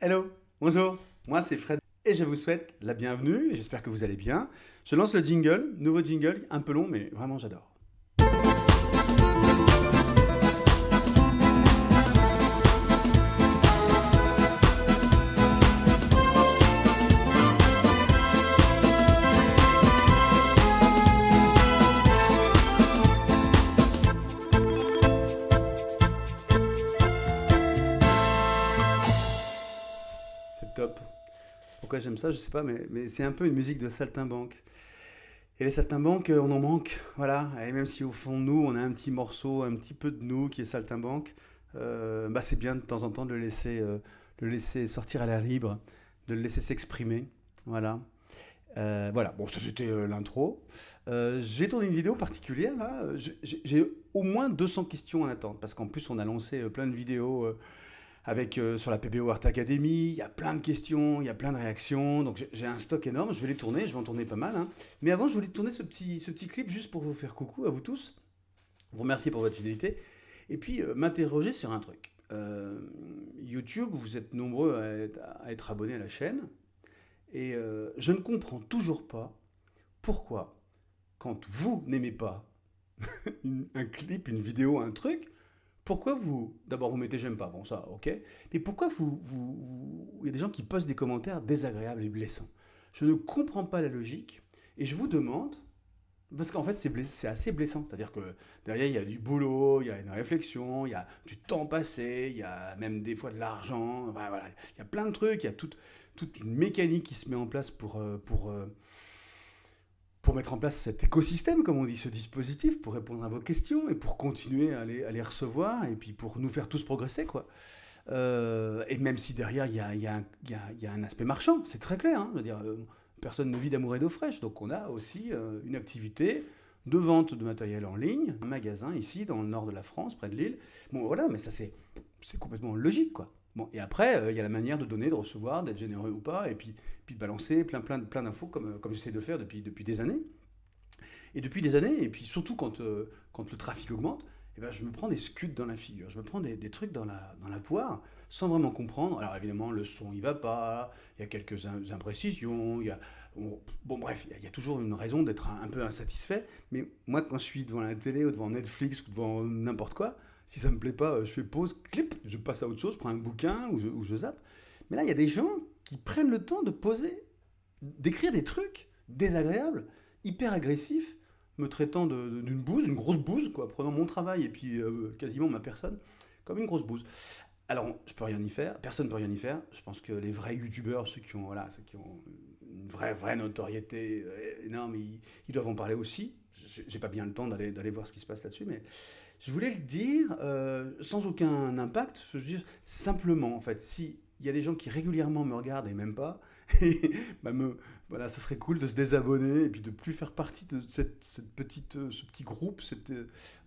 Hello, bonjour, moi c'est Fred et je vous souhaite la bienvenue et j'espère que vous allez bien. Je lance le jingle, nouveau jingle, un peu long mais vraiment j'adore. C'est top. Pourquoi j'aime ça, je sais pas, mais c'est un peu une musique de saltimbanque. Et les saltimbanques, on en manque, voilà. Et même si au fond de nous, on a un petit morceau, un petit peu de nous qui est saltimbanque, bah c'est bien de temps en temps de le laisser sortir à l'air libre, de le laisser s'exprimer, voilà. Voilà, bon, ça c'était l'intro. J'ai tourné une vidéo particulière là. J'ai au moins 200 questions en attente parce qu'en plus on a lancé plein de vidéos avec sur la PBO Art Academy. Il y a plein de questions, il y a plein de réactions. Donc j'ai un stock énorme. Je vais les tourner, je vais en tourner pas mal, hein. Mais avant, je voulais tourner ce petit clip juste pour vous faire coucou à vous tous, vous remercier pour votre fidélité et puis m'interroger sur un truc. YouTube, vous êtes nombreux à être abonnés à la chaîne. Et je ne comprends toujours pas pourquoi, quand vous n'aimez pas un clip, une vidéo, un truc, pourquoi vous... D'abord, vous mettez j'aime pas, bon ça, ok. Mais pourquoi il y a des gens qui postent des commentaires désagréables et blessants. Je ne comprends pas la logique et je vous demande, parce qu'en fait c'est assez blessant, c'est-à-dire que derrière il y a du boulot, il y a une réflexion, il y a du temps passé, il y a même des fois de l'argent, enfin, voilà, il y a plein de trucs, il y a toute une mécanique qui se met en place pour mettre en place cet écosystème, comme on dit, ce dispositif, pour répondre à vos questions et pour continuer à les recevoir et puis pour nous faire tous progresser, quoi. Et même si derrière il y a un aspect marchand, c'est très clair, hein, je veux dire, personne ne vit d'amour et d'eau fraîche, donc on a aussi une activité de vente de matériel en ligne, un magasin ici dans le nord de la France, près de Lille. Bon voilà, mais ça c'est complètement logique, quoi. Bon, et après, il y a la manière de donner, de recevoir, d'être généreux ou pas, et puis de balancer plein d'infos comme j'essaie de faire depuis des années. Et depuis des années, et puis surtout quand le trafic augmente, eh ben, je me prends des scuds dans la figure, je me prends des trucs dans la poire, sans vraiment comprendre. Alors évidemment, le son, il va pas, il y a quelques imprécisions, bon bref, il y a toujours une raison d'être un peu insatisfait, mais moi, quand je suis devant la télé, ou devant Netflix, ou devant n'importe quoi, si ça me plaît pas, je fais pause, clip, je passe à autre chose, je prends un bouquin ou je zappe. Mais là, il y a des gens qui prennent le temps de poser, d'écrire des trucs désagréables, hyper agressifs, me traitant d'une bouse, une grosse bouse, quoi, prenant mon travail et puis quasiment ma personne comme une grosse bouse. Alors, je peux rien y faire, personne ne peut rien y faire. Je pense que les vrais youtubeurs, ceux qui ont une vraie notoriété énorme, ils doivent en parler aussi. J'ai pas bien le temps d'aller voir ce qui se passe là-dessus, mais je voulais le dire sans aucun impact. Je veux dire simplement, en fait, si il y a des gens qui régulièrement me regardent et même pas, bah voilà, ce serait cool de se désabonner et puis de plus faire partie de ce petit groupe.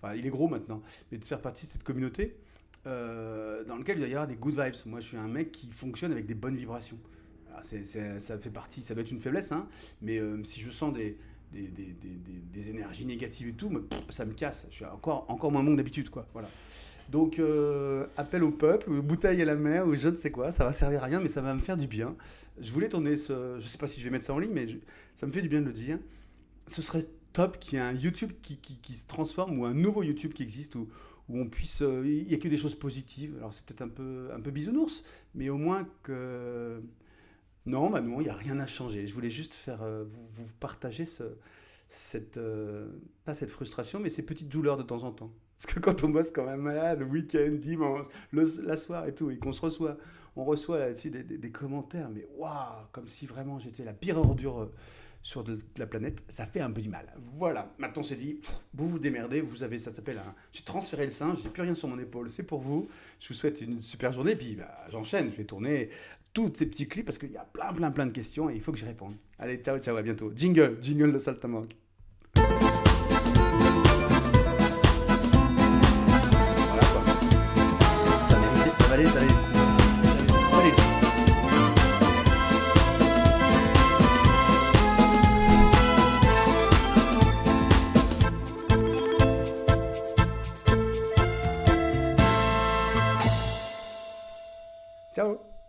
Enfin, il est gros maintenant, mais de faire partie de cette communauté dans lequel il doit y avoir des good vibes. Moi, je suis un mec qui fonctionne avec des bonnes vibrations. Alors, ça fait partie, ça doit être une faiblesse, hein, mais si je sens des énergies négatives et tout, ça me casse. Je suis encore moins bon que d'habitude, quoi. Voilà. Donc, appel au peuple, bouteille à la mer, ou je ne sais quoi, ça va servir à rien, mais ça va me faire du bien. Je voulais tourner je sais pas si je vais mettre ça en ligne, mais ça me fait du bien de le dire. Ce serait top qu'il y ait un YouTube qui se transforme, ou un nouveau YouTube qui existe, où on puisse... il n'y a que des choses positives. Alors, c'est peut-être un peu bisounours, mais au moins que... Non, bah non, il n'y a rien à changer. Je voulais juste faire vous partager pas cette frustration, mais ces petites douleurs de temps en temps. Parce que quand on bosse comme un malade, le week-end, dimanche, la soirée et tout, et qu'on on reçoit là-dessus des commentaires, mais waouh, comme si vraiment j'étais la pire ordure sur de la planète, ça fait un peu du mal. Voilà, maintenant c'est dit, vous vous démerdez, ça s'appelle j'ai transféré le singe, j'ai plus rien sur mon épaule, c'est pour vous. Je vous souhaite une super journée, puis bah, j'enchaîne, je vais tourner tous ces petits clips parce qu'il y a plein de questions et il faut que j'y réponde. Allez, ciao, à bientôt. Jingle de Saltimbanque. Voilà quoi. Ça méritait, ça valait.